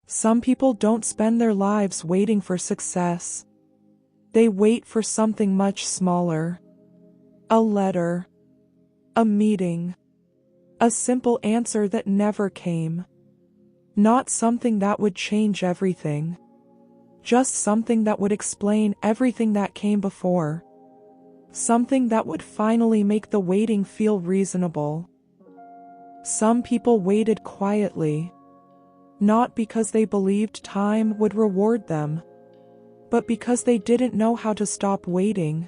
Some people don't spend their lives waiting for success. They wait for something much smaller. A letter. A meeting. A simple answer that never came. Not something that would change everything. Just something that would explain everything that came before. Something that would finally make the waiting feel reasonable. Some people waited quietly. Not because they believed time would reward them, but because they didn't know how to stop waiting.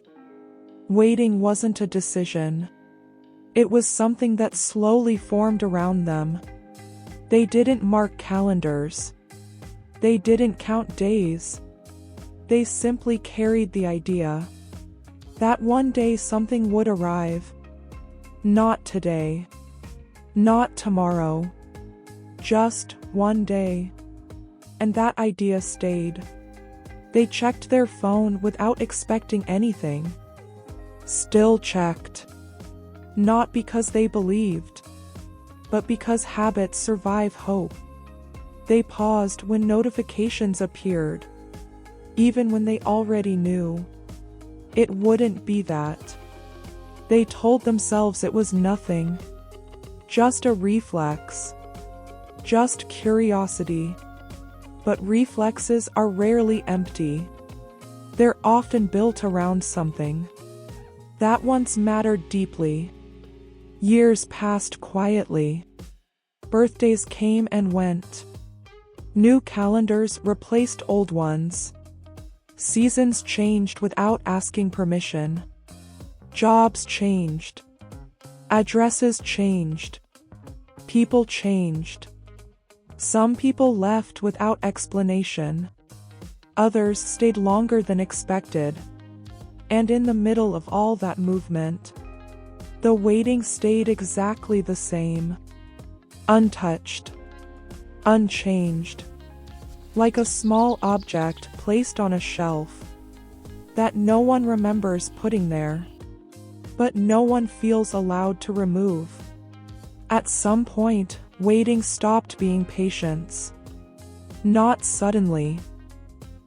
Waiting wasn't a decision. It was something that slowly formed around them. They didn't mark calendars. They didn't count days. They simply carried the idea that one day something would arrive. Not today. Not tomorrow. Just one day. And that idea stayed. They checked their phone without expecting anything. Still checked. Not because they believed, but because habits survive hope. They paused when notifications appeared, even when they already knew it wouldn't be that. They told themselves it was nothing, just a reflex, just curiosity. But reflexes are rarely empty. They're often built around something that once mattered deeply. Years passed quietly. Birthdays came and went. New calendars replaced old ones. Seasons changed without asking permission. Jobs changed. Addresses changed. People changed. Some people left without explanation. Others stayed longer than expected. And in the middle of all that movement, the waiting stayed exactly the same. Untouched. Unchanged. Like a small object placed on a shelf that no one remembers putting there, but no one feels allowed to remove. At some point, waiting stopped being patience. Not suddenly.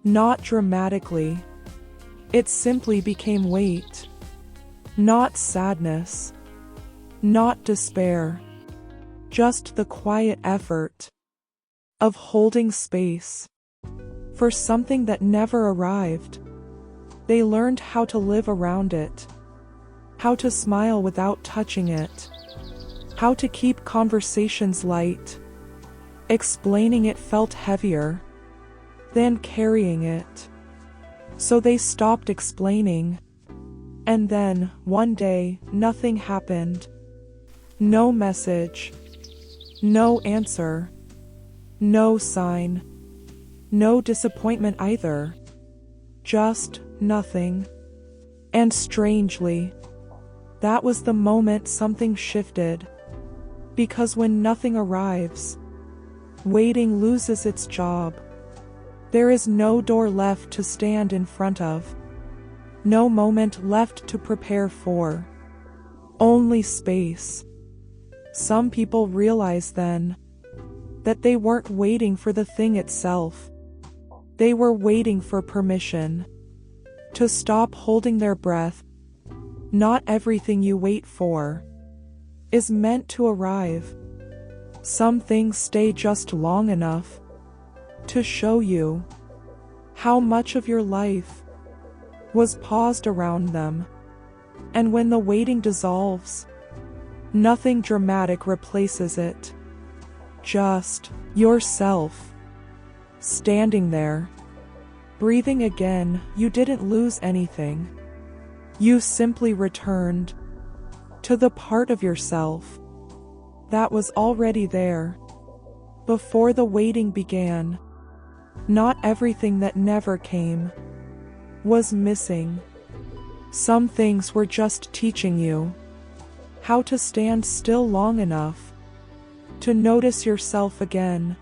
Not dramatically. It simply became wait. Not sadness. Not despair. Just the quiet effort of holding space for something that never arrived. They learned how to live around it. How to smile without touching it. How to keep conversations light. Explaining it felt heavier than carrying it. So they stopped explaining. And then, one day, nothing happened. No message. No answer. No sign. No disappointment either. Just nothing. And strangely, that was the moment something shifted. Because when nothing arrives, waiting loses its job. There is no door left to stand in front of. No moment left to prepare for. Only space. Some people realize then that they weren't waiting for the thing itself. They were waiting for permission to stop holding their breath. Not everything you wait for is meant to arrive. Some things stay just long enough to show you how much of your life was paused around them. And when the waiting dissolves, nothing dramatic replaces it. Just yourself, standing there, breathing again. You didn't lose anything. You simply returned to the part of yourself that was already there before the waiting began. Not everything that never came was missing. Some things were just teaching you how to stand still long enough to notice yourself again.